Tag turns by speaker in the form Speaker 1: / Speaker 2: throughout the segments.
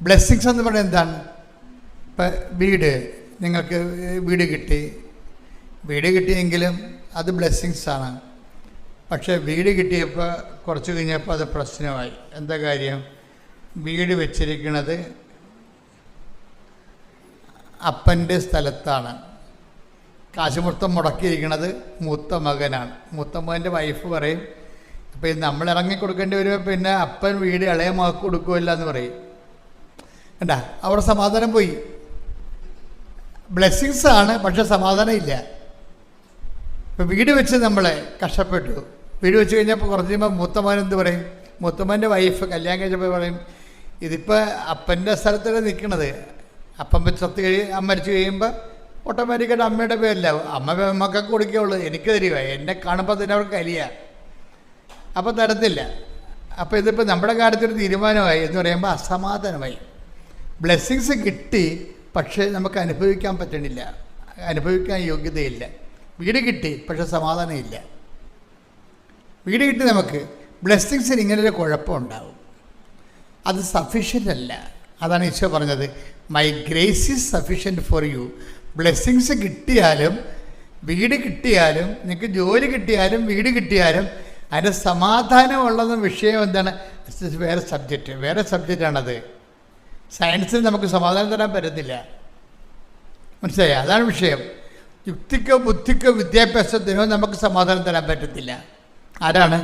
Speaker 1: Blessings എന്ന് പറയുന്നത് എന്താണ്? ഇപ്പം നിങ്ങൾക്ക് വീട് കിട്ടിയെങ്കിലും അത് ബ്ലെസ്സിങ്സാണ്. പക്ഷേ വീട് കിട്ടിയപ്പോൾ കുറച്ച് കഴിഞ്ഞപ്പോൾ അത് പ്രശ്നമായി. എന്താ കാര്യം? വീട് വെച്ചിരിക്കുന്നത് അപ്പൻ്റെ സ്ഥലത്താണ്. കാശ് മൊത്തം മുടക്കിയിരിക്കുന്നത് മൂത്ത മകനാണ്. മൂത്ത മകൻ്റെ വൈഫ് പറയും, അപ്പോൾ ഇത് നമ്മൾ ഇറങ്ങിക്കൊടുക്കേണ്ടി വരുമ്പോൾ പിന്നെ അപ്പൻ വീട് ഇളയ മകൾക്ക് കൊടുക്കുമല്ല എന്ന് പറയും. കണ്ടാ, അവിടെ സമാധാനം പോയി. ബ്ലെസ്സിങ്സ് ആണ്, പക്ഷെ സമാധാനം ഇല്ല. ഇപ്പം വീട് വെച്ച് നമ്മളെ കഷ്ടപ്പെട്ടു. വീട് വെച്ച് കഴിഞ്ഞപ്പോൾ കുറച്ച് കഴിയുമ്പോൾ മൂത്തമ്മൻ എന്ത് പറയും? മൂത്തമ്മൻ്റെ വൈഫ് കല്യാണം കഴിച്ചപ്പോൾ പറയും, ഇതിപ്പോൾ അപ്പൻ്റെ സ്ഥലത്താണ് നിൽക്കണത്. അപ്പം മരിച്ചു കഴിയുമ്പോൾ ഓട്ടോമാറ്റിക്കായിട്ട് അമ്മയുടെ പേരിലാവും. അമ്മ മക്കൾക്ക് കൊടുക്കുകയുള്ളൂ, എനിക്ക് തരിക. എന്നെ കാണുമ്പോൾ തന്നെ അവർക്ക് കലിയ. അപ്പോൾ തരത്തില്ല. അപ്പോൾ ഇതിപ്പോൾ നമ്മുടെ കാര്യത്തൊരു തീരുമാനമായി എന്ന് പറയുമ്പോൾ അസമാധാനമായി. ബ്ലെസ്സിങ്സ് കിട്ടി, പക്ഷേ നമുക്ക് അനുഭവിക്കാൻ പറ്റണില്ല, അനുഭവിക്കാൻ യോഗ്യതയില്ല. വീട് കിട്ടി, പക്ഷെ സമാധാനമില്ല. വീട് കിട്ടി നമുക്ക്, ബ്ലെസ്സിങ്സിന് ഇങ്ങനൊരു കുഴപ്പമുണ്ടാവും. അത് സഫിഷ്യൻ്റ് അല്ല. അതാണ് ഈശോ പറഞ്ഞത്, my grace is sufficient for you. Blessings കിട്ടിയാലും വീട് കിട്ടിയാലും നിങ്ങൾക്ക് ജോലി കിട്ടിയാലും വീട് കിട്ടിയാലും അതിൻ്റെ സമാധാനമുള്ളത് വിഷയം എന്താണ്? വേറെ സബ്ജക്റ്റാണത്. സയൻസിന് നമുക്ക് സമാധാനം തരാൻ പറ്റത്തില്ല. മനസ്സിലായി? അതാണ് വിഷയം. യുക്തിക്കോ ബുദ്ധിക്കോ വിദ്യാഭ്യാസത്തിനോ നമുക്ക് സമാധാനം തരാൻ പറ്റത്തില്ല. ആരാണ്?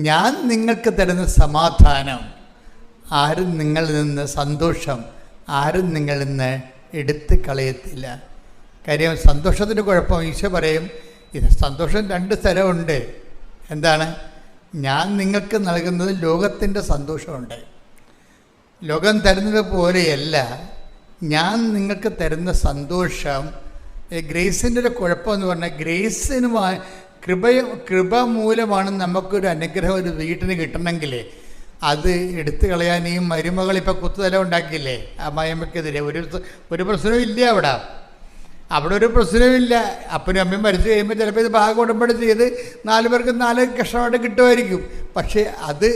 Speaker 1: ഞാൻ നിങ്ങൾക്ക് തരുന്ന സമാധാനം ആരും നിങ്ങളിൽ നിന്ന്, സന്തോഷം ആരും നിങ്ങളിൽ നിന്ന് എടുത്ത് കളയത്തില്ല. കാര്യം സന്തോഷത്തിൻ്റെ കുഴപ്പം ഈശോ പറയും, ഇത് സന്തോഷം 2 തരമുണ്ട്. എന്താണ്? ഞാൻ നിങ്ങൾക്ക് നൽകുന്നത് ലോകത്തിൻ്റെ സന്തോഷമുണ്ട്. ലോകം തരുന്നത് പോലെയല്ല ഞാൻ നിങ്ങൾക്ക് തരുന്ന സന്തോഷം. ഗ്രേസിൻ്റെ ഒരു കുഴപ്പമെന്ന് പറഞ്ഞാൽ, ഗ്രേസിന് കൃപ മൂലമാണ് നമുക്കൊരു അനുഗ്രഹം ഒരു വീട്ടിന് കിട്ടണമെങ്കിൽ അത് എടുത്തു കളയാൻ ഈ മരുമകൾ ഇപ്പോൾ കുത്തുതല ഉണ്ടാക്കിയില്ലേ ആ മയമ്മക്കെതിരെ. ഒരു പ്രശ്നവും ഇല്ല അവിടെ ഒരു പ്രശ്നവുമില്ല. അപ്പനും അമ്മയും മരിച്ചു കഴിയുമ്പോൾ ചിലപ്പോൾ ഇത് ഭാഗം ഉടമ്പടി ചെയ്ത് 4 പേർക്ക് 4 കഷ്ണമായിട്ട് കിട്ടുമായിരിക്കും. പക്ഷേ അത്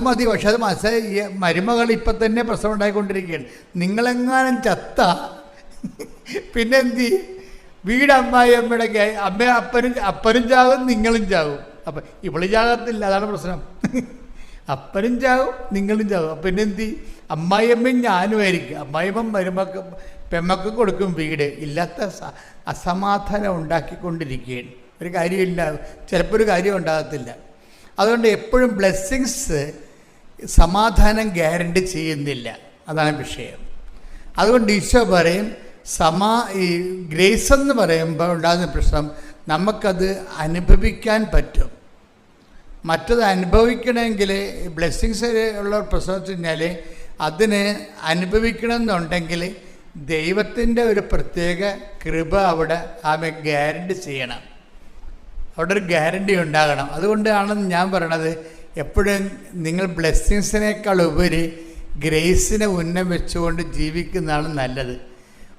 Speaker 1: മതി. പക്ഷെ അത് മനസ്സിലായി, മരുമകൾ ഇപ്പം തന്നെ പ്രശ്നം ഉണ്ടായിക്കൊണ്ടിരിക്കുകയാണ്. നിങ്ങളെങ്ങാനും ചത്ത പിന്നെ എന്ത് ചെയ്യും? വീട് അമ്മായി അമ്മയുടെ അപ്പനും ചാകും, നിങ്ങളും ചാകും. അപ്പം ഇവള് ചാകത്തില്ല, അതാണ് പ്രശ്നം. അപ്പനും ചാകും, നിങ്ങളും ചാകും. അപ്പം പിന്നെ എന്ത് ചെയ്യും? അമ്മായിയമ്മയും ഞാനുമായിരിക്കും. അമ്മായിയമ്മ പെമ്മക്ക് കൊടുക്കും വീട്. ഇല്ലാത്ത അസമാധാനം ഉണ്ടാക്കിക്കൊണ്ടിരിക്കുകയാണ്. ഒരു കാര്യമില്ല, ചിലപ്പോൾ ഒരു കാര്യം ഉണ്ടാകത്തില്ല. അതുകൊണ്ട് എപ്പോഴും ബ്ലെസ്സിങ്സ് സമാധാനം ഗ്യാരണ്ടി ചെയ്യുന്നില്ല. അതാണ് വിഷയം. അതുകൊണ്ട് ഈശോ പറയും, ഈ ഗ്രേസ് എന്ന് പറയുമ്പോൾ ഉണ്ടാകുന്ന പ്രശ്നം നമുക്കത് അനുഭവിക്കാൻ പറ്റും. മറ്റത് അനുഭവിക്കണമെങ്കിൽ ബ്ലെസ്സിങ്സ് ഉള്ള പ്രശ്നം വെച്ച് കഴിഞ്ഞാൽ അതിന് അനുഭവിക്കണമെന്നുണ്ടെങ്കിൽ ദൈവത്തിൻ്റെ ഒരു പ്രത്യേക കൃപ അവിടെ ഗ്യാരണ്ടി ചെയ്യണം. അവിടെ ഒരു ഗ്യാരണ്ടി ഉണ്ടാകണം. അതുകൊണ്ടാണ് ഞാൻ പറയണത്, എപ്പോഴും നിങ്ങൾ ബ്ലെസ്സിങ്സിനേക്കാൾ ഉപരി ഗ്രേസിനെ ഉന്നം വെച്ചുകൊണ്ട് ജീവിക്കുന്നതാണ് നല്ലത്.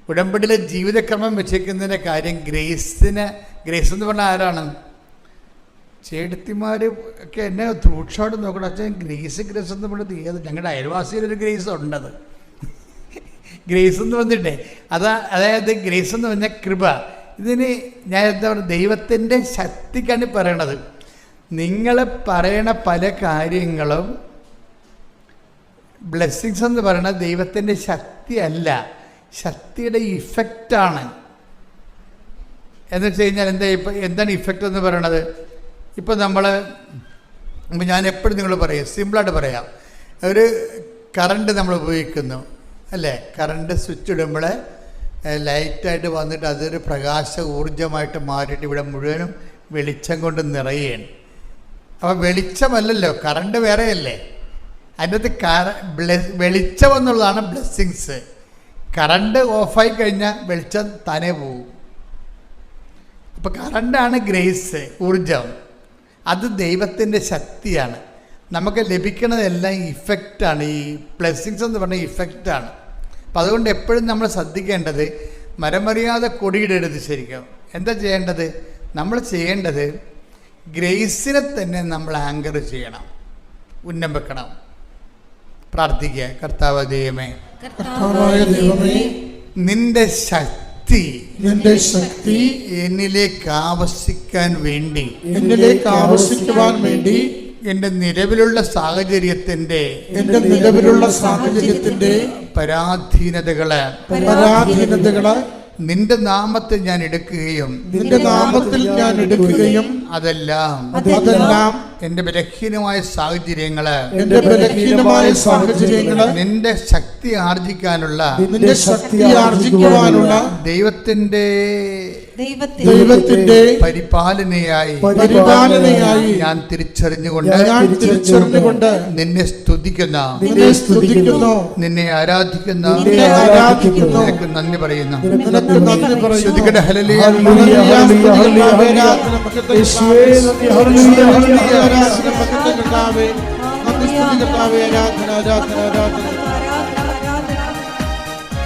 Speaker 1: ഉടമ്പടിയിലെ ജീവിതക്രമം വെച്ചേക്കുന്നതിൻ്റെ കാര്യം ഗ്രേസ് എന്ന് പറഞ്ഞാൽ ആരാണ്? ചേട്ടത്തിമാർ ഒക്കെ എന്നെ രൂക്ഷമായിട്ട് നോക്കണം. അച്ഛൻ ഗ്രേസ് എന്ന് പറഞ്ഞത് ഏത്? ഞങ്ങളുടെ അയൽവാസിയിലൊരു ഗ്രേസ് ഉണ്ടത്. ഗ്രേസ് എന്ന് വന്നിട്ടേ അതായത് ഗ്രേസ് എന്ന് പറഞ്ഞാൽ കൃപ. ഇതിന് ഞാൻ എന്താ പറയുക, ദൈവത്തിൻ്റെ ശക്തിക്കാണ് പറയണത്. നിങ്ങൾ പറയണ പല കാര്യങ്ങളും ബ്ലെസ്സിങ്സ് എന്ന് പറയുന്നത് ദൈവത്തിൻ്റെ ശക്തിയല്ല, ശക്തിയുടെ ഇഫക്റ്റാണ്. എന്ന് വെച്ച് കഴിഞ്ഞാൽ എന്താണ് ഇഫക്റ്റ് എന്ന് പറയണത്? ഇപ്പം ഞാൻ എപ്പോഴും നിങ്ങൾ പറയും, സിമ്പിളായിട്ട് പറയാം. ഒരു കറണ്ട് നമ്മൾ ഉപയോഗിക്കുന്നു അല്ലേ? കറണ്ട് സ്വിച്ച് ഇടുമ്പോൾ ലൈറ്റായിട്ട് വന്നിട്ട് അതൊരു പ്രകാശ ഊർജ്ജമായിട്ട് മാറിയിട്ട് ഇവിടെ മുഴുവനും വെളിച്ചം കൊണ്ട് നിറയുകയാണ്. അപ്പോൾ വെളിച്ചമല്ലല്ലോ, കറണ്ട് വേറെയല്ലേ. അതിൻ്റെ അകത്ത് വെളിച്ചം എന്നുള്ളതാണ് ബ്ലെസ്സിങ്സ്. കറണ്ട് ഓഫായി കഴിഞ്ഞാൽ വെളിച്ചം താനേ പോകും. അപ്പോൾ കറണ്ടാണ് ഗ്രേസ്, ഊർജം. അത് ദൈവത്തിൻ്റെ ശക്തിയാണ്. നമുക്ക് ലഭിക്കുന്നതെല്ലാം ഇഫക്റ്റാണ്. ഈ ബ്ലെസ്സിങ്സ് എന്ന് പറഞ്ഞാൽ ഇഫക്റ്റാണ്. അപ്പം അതുകൊണ്ട് എപ്പോഴും നമ്മൾ ശ്രദ്ധിക്കേണ്ടത്, മരമറിയാതെ കൊടിയിടരുത്. ശരിക്കും എന്താ ചെയ്യേണ്ടത്? നമ്മൾ ചെയ്യേണ്ടത് ഗ്രേസിനെ തന്നെ നമ്മൾ ആങ്കർ ചെയ്യണം, ഉന്നം വെക്കണം. പ്രാർത്ഥിക്കുക. കർത്താവ് ദൈവമേ,
Speaker 2: നിന്റെ ശക്തി
Speaker 1: എന്നിലേക്ക് ആവശ്യിക്കാൻ വേണ്ടി എൻ്റെ നിലവിലുള്ള സാഹചര്യത്തിന്റെ പരാധീനതകള് നിന്റെ നാമത്തിൽ ഞാൻ എടുക്കുകയും അതെല്ലാം എന്റെ ബലഹീനമായ സാഹചര്യങ്ങള് നിന്റെ ശക്തി ആർജിക്കാനുള്ള ദൈവത്തിന്റെ പരിപാലനയായി ഞാൻ തിരിച്ചറിഞ്ഞുകൊണ്ട് നിന്നെ സ്തുതിക്കുന്ന നിന്നെ ആരാധിക്കുന്ന നിനക്ക് നന്ദി പറയുന്നു. ശ്രുതികട ഹല്ലേലൂയ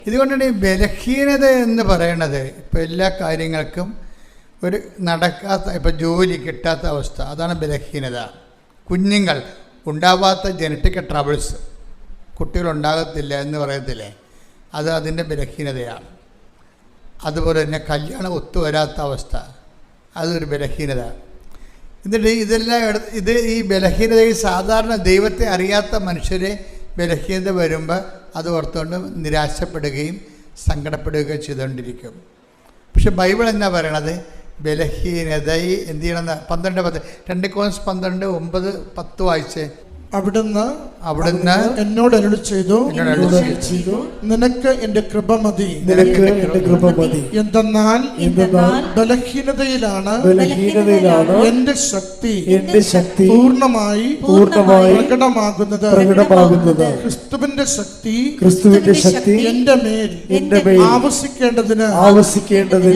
Speaker 1: ഇതുകൊണ്ടാണ് ഈ ബലഹീനത എന്ന് പറയണത്. ഇപ്പം എല്ലാ കാര്യങ്ങൾക്കും ഒരു നടക്കാത്ത, ഇപ്പം ജോലി കിട്ടാത്ത അവസ്ഥ, അതാണ് ബലഹീനത. കുഞ്ഞുങ്ങൾ ഉണ്ടാവാത്ത ജനറ്റിക് ട്രബിൾസ്, കുട്ടികളുണ്ടാകത്തില്ല എന്ന് പറയത്തില്ലേ, അത് അതിൻ്റെ ബലഹീനതയാണ്. അതുപോലെ തന്നെ കല്യാണം ഒത്തുവരാത്ത അവസ്ഥ, അതൊരു ബലഹീനത. എന്നിട്ട് ഇതെല്ലാം ഈ ബലഹീനതയിൽ സാധാരണ ദൈവത്തെ അറിയാത്ത മനുഷ്യരെ ബലഹീനത വരുമ്പോൾ അത് ഓർത്തുകൊണ്ട് നിരാശപ്പെടുകയും സങ്കടപ്പെടുകയും ചെയ്തുകൊണ്ടിരിക്കും. പക്ഷെ ബൈബിൾ എന്നാ പറയണത്? ബലഹീനത എന്ത് ചെയ്യണമെന്ന് 12:10 2 Corinthians 12:9-10 വായിച്ചേ.
Speaker 2: അവിടുന്ന് എന്നോട് അരുളി ചെയ്തു, നിനക്ക് എന്റെ കൃപ മതി. എന്തെന്നാൽ ബലഹീനതയിലാണ് എന്റെ ശക്തി പൂർണ്ണമായി പ്രകടമാകുന്നത്. ക്രിസ്തുവിന്റെ ശക്തി എന്റെ മേൽ ആവസിക്കേണ്ടതിന്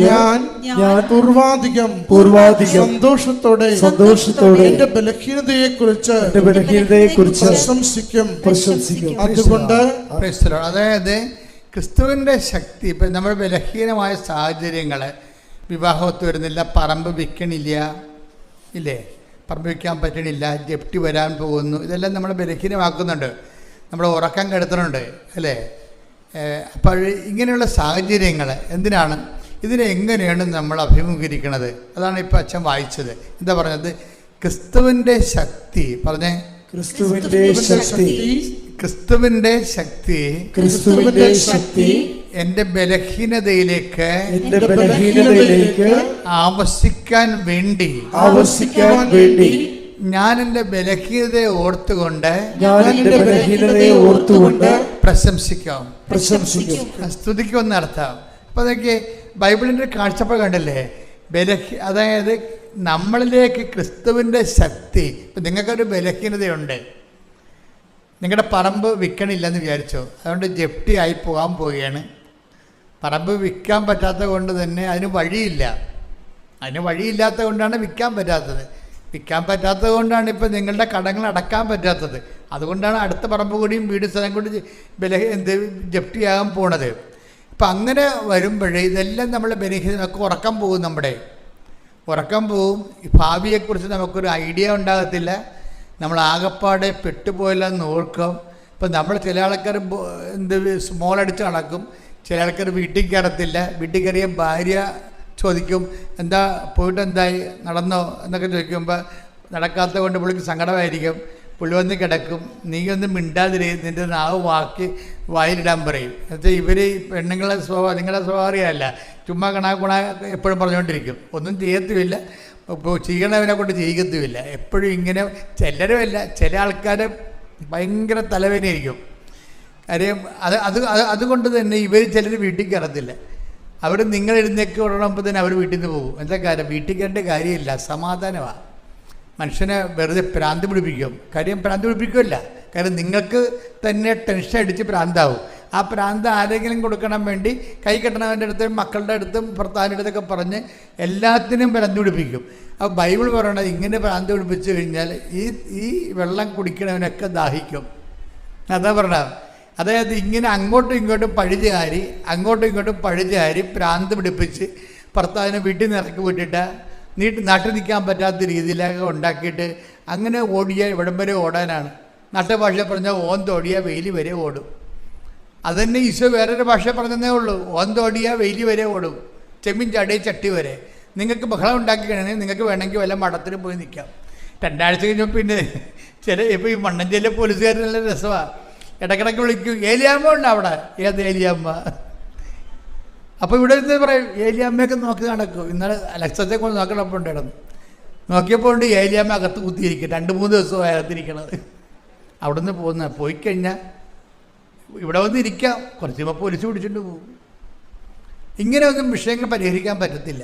Speaker 2: ഞാൻ പൂർവാധികം സന്തോഷത്തോടെ എന്റെ ബലഹീനതയെ കുറിച്ച് പ്രശംസിക്കും. അതുകൊണ്ട്
Speaker 1: അതായത് ക്രിസ്തുവിന്റെ ശക്തി, ഇപ്പൊ നമ്മൾ ബലഹീനമായ സാഹചര്യങ്ങള്, വിവാഹത്ത് വരുന്നില്ല, പറമ്പ് വിൽക്കണില്ല, ഇല്ലേ, പറമ്പ് വിൽക്കാൻ പറ്റണില്ല, ജപ്തി വരാൻ പോകുന്നു, ഇതെല്ലാം നമ്മൾ ബലഹീനമാക്കുന്നുണ്ട്, നമ്മൾ ഉറക്കം കെടുത്തുന്നുണ്ട്, അല്ലേ? അപ്പോൾ ഇങ്ങനെയുള്ള സാഹചര്യങ്ങൾ എന്തിനാണ്? ഇതിനെങ്ങനെയാണ് നമ്മൾ അഭിമുഖീകരിക്കുന്നത്? അതാണ് ഇപ്പോൾ അച്ഛൻ വായിച്ചത്. എന്താ പറഞ്ഞത്? ക്രിസ്തുവിൻ്റെ ശക്തി. പറഞ്ഞേ, ക്രിസ്തുവിൻ്റെ ശക്തി എൻ്റെ ബലഹീനതയിലേക്ക് ആവശ്യിക്കാൻ വേണ്ടി ഞാൻ എൻ്റെ ബലഹീനതയെ ഓർത്തുകൊണ്ട് പ്രശംസിക്കാം, സ്തുതിക്കുമെന്ന് അർത്ഥം. അപ്പോൾ അതൊക്കെ ബൈബിളിൻ്റെ കാഴ്ചപ്പാട് കണ്ടല്ലേ? അതായത് നമ്മളിലേക്ക് ക്രിസ്തുവിൻ്റെ ശക്തി. ഇപ്പം നിങ്ങൾക്കൊരു ബലഹീനതയുണ്ട്, നിങ്ങളുടെ പറമ്പ് വിൽക്കണില്ലെന്ന് വിചാരിച്ചോ, അതുകൊണ്ട് ജപ്തി ആയി പോകാൻ പോവുകയാണ്. പറമ്പ് വിൽക്കാൻ പറ്റാത്തത് കൊണ്ട് തന്നെ അതിന് വഴിയില്ലാത്തത് കൊണ്ടാണ് വിൽക്കാൻ പറ്റാത്തത്. വിൽക്കാൻ പറ്റാത്തത് കൊണ്ടാണ് ഇപ്പോൾ നിങ്ങളുടെ കടങ്ങൾ അടക്കാൻ പറ്റാത്തത്. അതുകൊണ്ടാണ് അടുത്ത പറമ്പ് കൂടിയും വീട് സ്ഥലം കൂടി ജപ്തിയാകാൻ പോണത്. ഇപ്പം അങ്ങനെ വരുമ്പോഴേ ഇതെല്ലാം നമ്മളെ നമുക്ക് ഉറക്കം പോകും, ഉറക്കം പോവും. ഭാവിയെക്കുറിച്ച് നമുക്കൊരു ഐഡിയ ഉണ്ടാകത്തില്ല. നമ്മൾ ആകപ്പാടെ പെട്ടുപോയില്ലെന്ന് ഓർക്കും. ഇപ്പം നമ്മൾ ചില ആൾക്കാർ സ്മോളടിച്ച് നടക്കും, ചില ആൾക്കാർ വീട്ടിൽ കയറത്തില്ല. വീട്ടിൽ കയറിയ ഭാര്യ ചോദിക്കും, എന്താ പോയിട്ട് എന്തായി, നടന്നോ എന്നൊക്കെ ചോദിക്കുമ്പോൾ നടക്കാത്ത കൊണ്ട് പുള്ളിക്ക് സങ്കടമായിരിക്കും. പുള്ളി വന്ന് കിടക്കും, നീ ഒന്നും മിണ്ടാതിരി, നിൻ്റെ നാവ് വായിലിടാൻ പറയും. എന്നുവെച്ചാൽ ഇവർ പെണ്ണുങ്ങളെ സ്വഭാവം, നിങ്ങളുടെ സ്വഭാവം അറിയാമല്ല, ചുമ്മാ കണാ എപ്പോഴും പറഞ്ഞുകൊണ്ടിരിക്കും, ഒന്നും ചെയ്യത്തുമില്ല, ഇപ്പോൾ ചെയ്യണവനെ കൊണ്ട് ചെയ്യിക്കത്തുമില്ല. എപ്പോഴും ഇങ്ങനെ, ചിലരുമല്ല, ചില ആൾക്കാർ ഭയങ്കര തലവേദനയായിരിക്കും. കാര്യം അതുകൊണ്ട് തന്നെ ഇവർ ചിലർ വീട്ടിൽ കയറത്തില്ല. അവർ നിങ്ങൾ എഴുന്നേക്ക് ഉടനുമ്പോൾ തന്നെ അവർ വീട്ടിൽ നിന്ന് പോകും. എന്താ കാര്യം? വീട്ടിൽ കയറേണ്ട കാര്യമില്ല, സമാധാനമാണ്. മനുഷ്യനെ വെറുതെ ഭ്രാന്ത് പിടിപ്പിക്കും. കാര്യം ഭ്രാന്ത് പിടിപ്പിക്കുമല്ല, കാര്യം നിങ്ങൾക്ക് തന്നെ ടെൻഷൻ അടിച്ച് ഭ്രാന്താവും. ആ ഭ്രാന്ത് ആരെങ്കിലും കൊടുക്കണം വേണ്ടി കൈ കെട്ടണവൻ്റെ അടുത്തും മക്കളുടെ അടുത്തും ഭർത്താവിൻ്റെ അടുത്തൊക്കെ പറഞ്ഞ് എല്ലാത്തിനും ഭ്രാന്ത് പിടിപ്പിക്കും. അപ്പോൾ ബൈബിൾ പറയണത് ഇങ്ങനെ ഭ്രാന്ത് പിടിപ്പിച്ച് കഴിഞ്ഞാൽ ഈ വെള്ളം കുടിക്കണവനൊക്കെ ദാഹിക്കും. അതാ പറഞ്ഞത്. അതായത് ഇങ്ങനെ അങ്ങോട്ടും ഇങ്ങോട്ടും പഴുതുകാരി ഭ്രാന്ത് പിടിപ്പിച്ച് ഭർത്താവിനെ വീട്ടിൽ നിന്ന് ഇറക്കി വിട്ടിട്ട് നാട്ടിൽ നിൽക്കാൻ പറ്റാത്ത രീതിയിലൊക്കെ ഉണ്ടാക്കിയിട്ട് അങ്ങനെ ഓടിയാൽ ഇവിടം വരെ ഓടാനാണ്. നാട്ടുഭാഷ പറഞ്ഞാൽ ഓൻ തോടിയ വെയിൽ വരെ ഓടും. അതുതന്നെ ഈശോ വേറൊരു ഭാഷ പറഞ്ഞതേ ഉള്ളൂ. ഓൻ തോടിയ വെയിൽ വരെ ഓടും, ചെമ്മീൻ ചാടിയ ചട്ടി വരെ. നിങ്ങൾക്ക് ബഹളം ഉണ്ടാക്കി കഴിഞ്ഞാൽ നിങ്ങൾക്ക് വേണമെങ്കിൽ വല്ല മഠത്തിന് പോയി നിൽക്കാം. 2 ആഴ്ച കഴിഞ്ഞപ്പോൾ പിന്നെ ഇപ്പോൾ ഈ മണ്ണഞ്ചേരിയിലെ പോലീസുകാർ നല്ല രസമാണ്. ഇടയ്ക്കിടയ്ക്ക് വിളിക്കും, ഏലിയാമ്മ ഉണ്ട് അവിടെ. ഏത് ഏലിയാമ്മ? അപ്പോൾ ഇവിടെ നിന്ന് പറയും ഏലിയാമ്മയൊക്കെ നോക്കി നടക്കും. ഇന്നലെ ലക്ഷത്തെ കൊണ്ട് നോക്കണപ്പോൾ ഉണ്ടായിരുന്നു. നോക്കിയപ്പോൾ ഉണ്ട് ഏലിയാമ്മ അകത്ത് കുത്തിയിരിക്കും. 2-3 ദിവസമായി അകത്തിരിക്കണത്. അവിടെ നിന്ന് പോയി കഴിഞ്ഞാൽ ഇവിടെ വന്ന് ഇരിക്കാം, കുറച്ച് കഴിയുമ്പോൾ പോലീസ് പിടിച്ചിട്ട് പോകും. ഇങ്ങനെയൊന്നും വിഷയങ്ങൾ പരിഹരിക്കാൻ പറ്റത്തില്ല.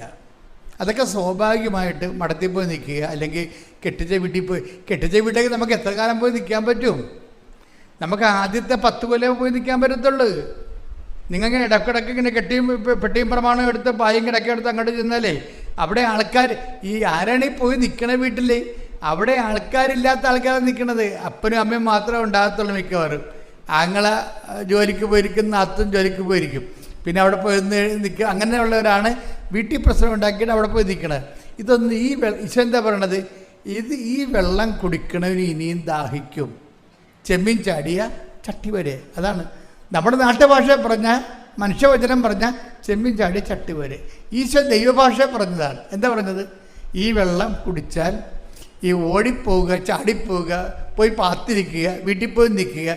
Speaker 1: അതൊക്കെ സ്വാഭാവികമായിട്ട് മഠത്തിൽ പോയി നിൽക്കുക, അല്ലെങ്കിൽ കെട്ടിച്ച വീട്ടിലേക്ക് നമുക്ക് എത്ര കാലം പോയി നിൽക്കാൻ പറ്റും? നമുക്ക് ആദ്യത്തെ 10 കൊല്ലം പോയി നിൽക്കാൻ പറ്റത്തുള്ളൂ. നിങ്ങൾക്ക് ഇടക്കിടക്ക് ഇങ്ങനെ പെട്ടിയും പ്രമാണം എടുത്ത് പായും കിടക്കെടുത്ത് അങ്ങോട്ട് ചെന്നാലേ അവിടെ ആൾക്കാർ ഈ ആരാണ് ഈ പോയി നിൽക്കണ വീട്ടിൽ അവിടെ ആൾക്കാരില്ലാത്ത ആൾക്കാരാണ് നിൽക്കണത്. അപ്പനും അമ്മയും മാത്രമേ ഉണ്ടാകത്തുള്ളൂ മിക്കവാറും. ആങ്ങളെ ജോലിക്ക് പോയിരിക്കും, നാത്തും ജോലിക്ക് പോയിരിക്കും. പിന്നെ അവിടെ പോയി നിൽക്കുക. അങ്ങനെയുള്ളവരാണ് വീട്ടിൽ പ്രശ്നം ഉണ്ടാക്കിയിട്ട് അവിടെ പോയി നിൽക്കണത്. ഇതൊന്നും ഈശോ എന്താ പറയണത്? ഈ വെള്ളം കുടിക്കണവന് ഇനിയും ദാഹിക്കും, ചെമ്മീൻ ചാടിയ ചട്ടി വരെ. അതാണ് നമ്മുടെ നാട്ടുഭാഷ പറഞ്ഞ, മനുഷ്യവചനം പറഞ്ഞ ചെമ്മീൻ ചാടിയ ചട്ടി വരെ. ഈശോ ദൈവഭാഷ പറഞ്ഞതാണ്. എന്താ പറഞ്ഞത്? ഈ വെള്ളം കുടിച്ചാൽ ഈ ഓടിപ്പോവുക, ചാടിപ്പോവുക, പോയി പാത്തിരിക്കുക, വീട്ടിൽ പോയി നിൽക്കുക,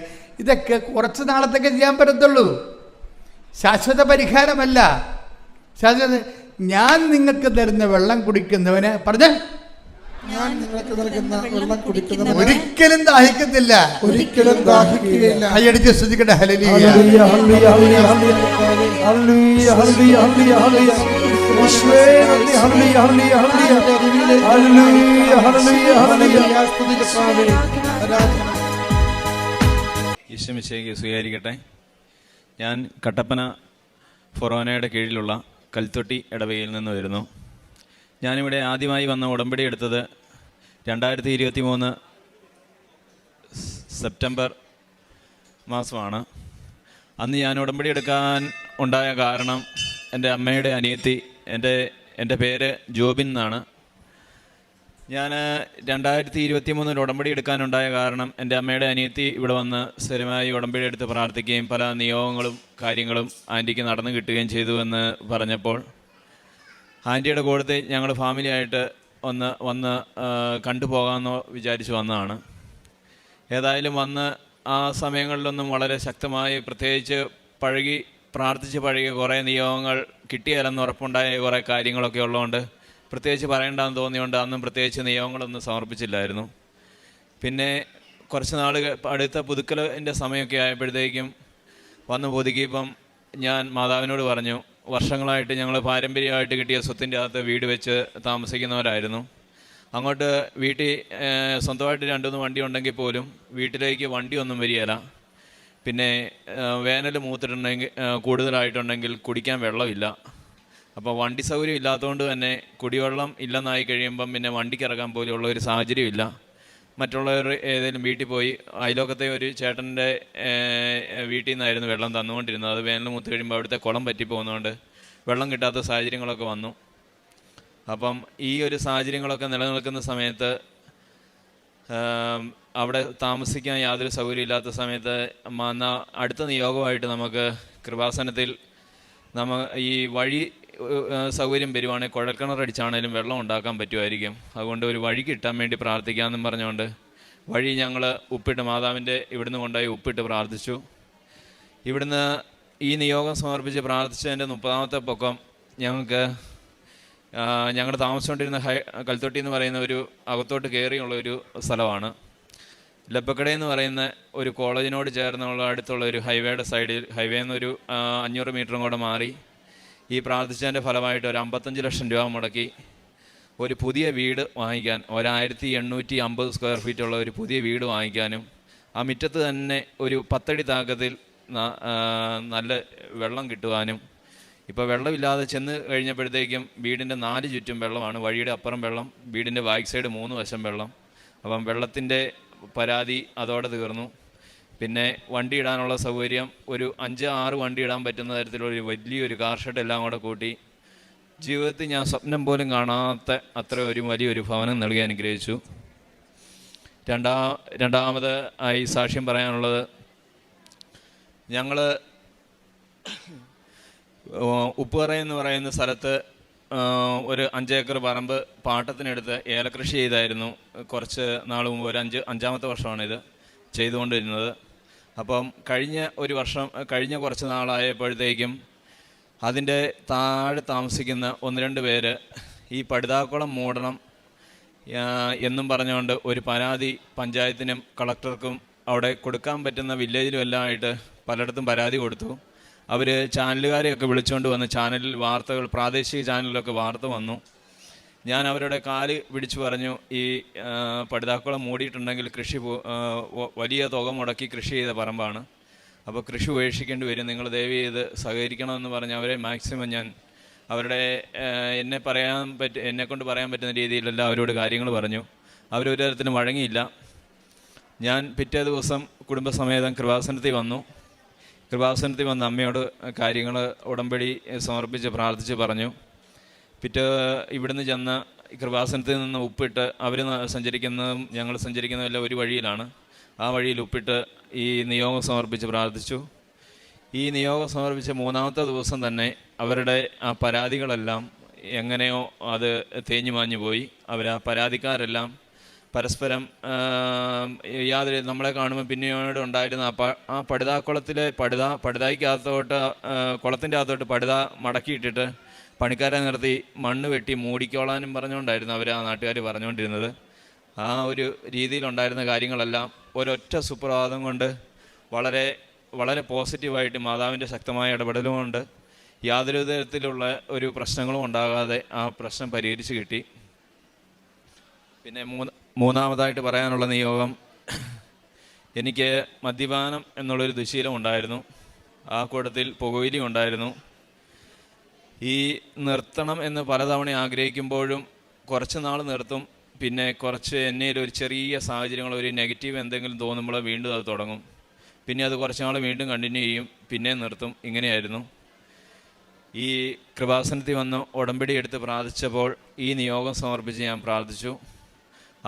Speaker 1: ഇതൊക്കെ കുറച്ച് നാളത്തേക്ക് ചെയ്യാൻ പറ്റത്തുള്ളൂ. ശാശ്വത പരിഹാരമല്ല. ഞാൻ നിങ്ങൾക്ക് തരുന്ന വെള്ളം കുടിക്കുന്നവന് പറഞ്ഞ
Speaker 2: ഞാൻ നിങ്ങൾക്ക് നൽകുന്ന വെള്ളം കുടിക്കുന്നവൻ
Speaker 1: ഒരിക്കലും ദാഹിക്കത്തില്ല,
Speaker 2: ഒരിക്കലും ദാഹിക്കുകയില്ല.
Speaker 1: കൈയടിച്ച് സ്തുതിക്കട്ടെ. ഹല്ലേലൂയ.
Speaker 2: ഹല്ലേലൂയ, ഹല്ലേലൂയ, ഹല്ലേലൂയ, ഹല്ലേലൂയ, ഹല്ലേലൂയ, ഹല്ലേലൂയ. യേശുവേ നന്ദി. ഹല്ലേലൂയ, ഹല്ലേലൂയ, ഹല്ലേലൂയ, ഹല്ലേലൂയ, ഹല്ലേലൂയ, ഹല്ലേലൂയ. സ്തുതി കർത്താവേ, ആരാധന.
Speaker 3: ഈശോ മിശിഹായ്ക്ക് സ്വീകരിക്കട്ടെ. ഞാൻ കട്ടപ്പന ഫൊറോനയുടെ കീഴിലുള്ള കൽത്തൊട്ടി ഇടവകയിൽ നിന്ന് വരുന്നു. ഞാനിവിടെ ആദ്യമായി വന്ന ഉടമ്പടി എടുത്തത് 2023 സെപ്റ്റംബർ മാസമാണ്. അന്ന് ഞാൻ ഉടമ്പടി എടുക്കാൻ ഉണ്ടായ കാരണം എൻ്റെ അമ്മയുടെ അനിയത്തി, എൻ്റെ പേര് ജോബിൻ എന്നാണ്. ഞാൻ 2023 ഉടമ്പടി എടുക്കാനുണ്ടായ കാരണം എൻ്റെ അമ്മയുടെ അനിയത്തി ഇവിടെ വന്ന് സ്ഥിരമായി ഉടമ്പടി എടുത്ത് പ്രാർത്ഥിക്കുകയും പല നിയോഗങ്ങളും കാര്യങ്ങളും ആൻറ്റിക്ക് നടന്നു കിട്ടുകയും ചെയ്തു എന്ന് പറഞ്ഞപ്പോൾ ആൻറ്റിയുടെ കൂടത്തെ ഞങ്ങൾ ഫാമിലിയായിട്ട് വന്ന് കണ്ടുപോകാമെന്ന് വിചാരിച്ച് വന്നതാണ്. ഏതായാലും വന്ന് ആ സമയങ്ങളിലൊന്നും വളരെ ശക്തമായി പ്രത്യേകിച്ച് പ്രാർത്ഥിച്ച് പഴകിയ കുറേ നിയോഗങ്ങൾ കിട്ടിയാലെന്ന് ഉറപ്പുണ്ടായ കുറേ കാര്യങ്ങളൊക്കെ ഉള്ളതുകൊണ്ട് പ്രത്യേകിച്ച് പറയേണ്ടെന്ന് തോന്നിയുകൊണ്ട് അന്നും പ്രത്യേകിച്ച് നിയോഗങ്ങളൊന്നും സമർപ്പിച്ചില്ലായിരുന്നു. പിന്നെ കുറച്ച് നാൾ അടുത്ത പുതുക്കലിൻ്റെ സമയമൊക്കെ ആയപ്പോഴത്തേക്കും വന്ന് പുതുക്കിയപ്പം ഞാൻ മാതാവിനോട് പറഞ്ഞു, വർഷങ്ങളായിട്ട് ഞങ്ങൾ പാരമ്പര്യമായിട്ട് കിട്ടിയ സ്വത്തിൻ്റെ അകത്ത് വീട് വെച്ച് താമസിക്കുന്നവരായിരുന്നു. അങ്ങോട്ട് വീട്ടിൽ സ്വന്തമായിട്ട് 2-3 വണ്ടി ഉണ്ടെങ്കിൽ പോലും വീട്ടിലേക്ക് വണ്ടിയൊന്നും വരികയില്ല. പിന്നെ വേനൽ മൂത്തിട്ടുണ്ടെങ്കിൽ കൂടുതലായിട്ടുണ്ടെങ്കിൽ കുടിക്കാൻ വെള്ളമില്ല. അപ്പോൾ വണ്ടി സൗകര്യം ഇല്ലാത്തതുകൊണ്ട് തന്നെ കുടിവെള്ളം ഇല്ലെന്നായി കഴിയുമ്പം പിന്നെ വണ്ടിക്ക് ഇറങ്ങാൻ പോലെയുള്ള ഒരു സാഹചര്യമില്ല. മറ്റുള്ളവർ ഏതെങ്കിലും വീട്ടിൽ പോയി അയലോക്കത്തെ ഒരു ചേട്ടൻ്റെ വീട്ടിൽ നിന്നായിരുന്നു വെള്ളം തന്നുകൊണ്ടിരുന്നത്. അത് വേനൽ മൂത്ത് കഴിയുമ്പോൾ അവിടുത്തെ കുളം പറ്റിപ്പോകുന്നതുകൊണ്ട് വെള്ളം കിട്ടാത്ത സാഹചര്യങ്ങളൊക്കെ വന്നു. അപ്പം ഈ ഒരു സാഹചര്യങ്ങളൊക്കെ നിലനിൽക്കുന്ന സമയത്ത് അവിടെ താമസിക്കാൻ യാതൊരു സൗകര്യമില്ലാത്ത സമയത്ത് അടുത്ത നിയോഗമായിട്ട് നമുക്ക് കൃപാസനത്തിൽ ഈ വഴി സൗകര്യം വരുവാണെങ്കിൽ കുഴൽക്കിണറടിച്ചാണേലും വെള്ളം ഉണ്ടാക്കാൻ പറ്റുമായിരിക്കും. അതുകൊണ്ട് ഒരു വഴി കിട്ടാൻ വേണ്ടി പ്രാർത്ഥിക്കാമെന്നും പറഞ്ഞുകൊണ്ട് വഴി ഞങ്ങൾ ഉപ്പിട്ട് മാതാവിൻ്റെ ഇവിടുന്ന് കൊണ്ടുപോയി ഉപ്പിട്ട് പ്രാർത്ഥിച്ചു. ഇവിടുന്ന് ഈ നിയോഗം സമർപ്പിച്ച് പ്രാർത്ഥിച്ചതിൻ്റെ 30ാമത്തെ പൊക്കം ഞങ്ങൾ താമസിച്ചുകൊണ്ടിരുന്ന കൽത്തൊട്ടി എന്ന് പറയുന്ന ഒരു അകത്തോട്ട് കയറിയുള്ള ഒരു സ്ഥലമാണ്. ലബക്കട എന്ന് പറയുന്ന ഒരു കോളേജിനോട് ചേർന്നുള്ള അടുത്തുള്ള ഒരു ഹൈവേയുടെ സൈഡിൽ, ഹൈവേന്നൊരു 500 മീറ്ററും കൂടെ മാറി ഈ പ്രാർത്ഥിച്ചതിൻ്റെ ഫലമായിട്ട് ഒരു 55 ലക്ഷം രൂപ മുടക്കി ഒരു പുതിയ വീട് വാങ്ങിക്കാൻ, 1850 സ്ക്വയർ ഫീറ്റുള്ള ഒരു പുതിയ വീട് വാങ്ങിക്കാനും ആ മുറ്റത്ത് തന്നെ ഒരു 10 അടി താക്കത്തിൽ നല്ല വെള്ളം കിട്ടുവാനും. ഇപ്പോൾ വെള്ളമില്ലാതെ ചെന്ന് കഴിഞ്ഞപ്പോഴത്തേക്കും വീടിൻ്റെ 4 ചുറ്റും വെള്ളമാണ്, വഴിയുടെ അപ്പുറം വെള്ളം, വീടിൻ്റെ ബാക്ക് സൈഡ് 3 വശം വെള്ളം. അപ്പം വെള്ളത്തിൻ്റെ പരാതി അതോടെ തീർന്നു. പിന്നെ വണ്ടി ഇടാനുള്ള സൗകര്യം ഒരു 5-6 വണ്ടി ഇടാൻ പറ്റുന്ന തരത്തിലുള്ള വലിയൊരു കാർ ഷെഡ് എല്ലാം കൂടെ കൂട്ടി ജീവിതത്തിൽ ഞാൻ സ്വപ്നം പോലും കാണാത്ത അത്ര ഒരു വലിയൊരു ഭവനം നൽകി അനുഗ്രഹിച്ചു. രണ്ടാമത് ആയി സാക്ഷ്യം പറയാനുള്ളത്, ഞങ്ങൾ ഉപ്പുതറ എന്ന് പറയുന്ന സ്ഥലത്ത് ഒരു 5 ഏക്കർ പറമ്പ് പാട്ടത്തിനെടുത്ത് ഏലകൃഷി ചെയ്തായിരുന്നു. കുറച്ച് നാൾ മുമ്പ് അഞ്ചാമത്തെ വർഷമാണിത് ചെയ്തുകൊണ്ടിരുന്നത്. അപ്പം കഴിഞ്ഞ കുറച്ച് നാളായപ്പോഴത്തേക്കും അതിൻ്റെ താഴെ താമസിക്കുന്ന 1-2 പേര് ഈ പടുതാക്കുളം മൂടണം എന്നും പറഞ്ഞുകൊണ്ട് ഒരു പരാതി പഞ്ചായത്തിനും കളക്ടർക്കും അവിടെ കൊടുക്കാൻ പറ്റുന്ന വില്ലേജിലും എല്ലാം ആയിട്ട് പലയിടത്തും പരാതി കൊടുത്തു. അവർ ചാനലുകാരെയൊക്കെ വിളിച്ചുകൊണ്ട് വന്ന് ചാനലിൽ വാർത്തകൾ, പ്രാദേശിക ചാനലിലൊക്കെ വാർത്ത വന്നു. ഞാൻ അവരുടെ കാല് പിടിച്ചു പറഞ്ഞു, ഈ പടുതാക്കുളം മൂടിയിട്ടുണ്ടെങ്കിൽ വലിയ തുക മുടക്കി കൃഷി ചെയ്ത പറമ്പാണ്, അപ്പോൾ കൃഷി ഉപേക്ഷിക്കേണ്ടി വരും, നിങ്ങൾ ദയവ് ചെയ്ത് സഹകരിക്കണമെന്ന് പറഞ്ഞ് അവരെ മാക്സിമം ഞാൻ അവരുടെ എന്നെക്കൊണ്ട് പറയാൻ പറ്റുന്ന രീതിയിലെല്ലാം അവരോട് കാര്യങ്ങൾ പറഞ്ഞു. അവരൊരു തരത്തിലും വഴങ്ങിയില്ല. ഞാൻ പിറ്റേ ദിവസം കുടുംബസമേതം കൃപാസനത്തിൽ വന്ന് അമ്മയോട് കാര്യങ്ങൾ ഉടമ്പടി സമർപ്പിച്ച് പ്രാർത്ഥിച്ച് പറഞ്ഞു. ഇവിടുന്ന് ചെന്ന് കൃപാസനത്തിൽ നിന്ന് ഉപ്പിട്ട് ഞങ്ങൾ സഞ്ചരിക്കുന്നതും എല്ലാം ഒരു വഴിയിലാണ്. ആ വഴിയിൽ ഉപ്പിട്ട് ഈ നിയോഗം സമർപ്പിച്ച് പ്രാർത്ഥിച്ചു. ഈ നിയോഗം സമർപ്പിച്ച 3-ാമത്തെ ദിവസം തന്നെ അവരുടെ ആ പരാതികളെല്ലാം എങ്ങനെയോ അത് തേഞ്ഞു മാഞ്ഞു പോയി. ആ പരാതിക്കാരെല്ലാം പരസ്പരം നമ്മളെ കാണുമ്പോൾ പിന്നീട് ഉണ്ടായിരുന്ന ആ പടുതാക്കുളത്തിലെ പടുതായ്ക്കകത്തോട്ട് കുളത്തിൻ്റെ അകത്തോട്ട് പടുത മടക്കിയിട്ടിട്ട് പണിക്കാരെ നിർത്തി മണ്ണ് വെട്ടി മൂടിക്കോളാനും പറഞ്ഞുകൊണ്ടായിരുന്നു ആ നാട്ടുകാർ പറഞ്ഞുകൊണ്ടിരുന്നത്. ആ ഒരു രീതിയിലുണ്ടായിരുന്ന കാര്യങ്ങളെല്ലാം ഒരൊറ്റ സുപ്രഭാതം കൊണ്ട് വളരെ വളരെ പോസിറ്റീവായിട്ട് മാതാവിൻ്റെ ശക്തമായ ഇടപെടലും കൊണ്ട് യാതൊരു തരത്തിലുള്ള ഒരു പ്രശ്നങ്ങളും ഉണ്ടാകാതെ ആ പ്രശ്നം പരിഹരിച്ച് കിട്ടി. പിന്നെ മൂന്നാമതായിട്ട് പറയാനുള്ള നിയോഗം, എനിക്ക് മദ്യപാനം എന്നുള്ളൊരു ദുശീലം ഉണ്ടായിരുന്നു. ആ കൂട്ടത്തിൽ പുകവലി ഉണ്ടായിരുന്നു. ഈ നിർത്തണം എന്ന് പലതവണ ആഗ്രഹിക്കുമ്പോഴും കുറച്ച് നാൾ നിർത്തും, പിന്നെ കുറച്ച് എന്നേൽ ഒരു ചെറിയ സാഹചര്യങ്ങൾ, ഒരു നെഗറ്റീവ് എന്തെങ്കിലും തോന്നുമ്പോൾ വീണ്ടും അത് തുടങ്ങും, പിന്നെ അത് കുറച്ച് നാൾ വീണ്ടും കണ്ടിന്യൂ ചെയ്യും, പിന്നെ നിർത്തും. ഇങ്ങനെയായിരുന്നു. ഈ കൃപാസനത്തിൽ വന്ന് ഉടമ്പടി എടുത്ത് പ്രാർത്ഥിച്ചപ്പോൾ ഈ നിയോഗം സമർപ്പിച്ച് ഞാൻ പ്രാർത്ഥിച്ചു.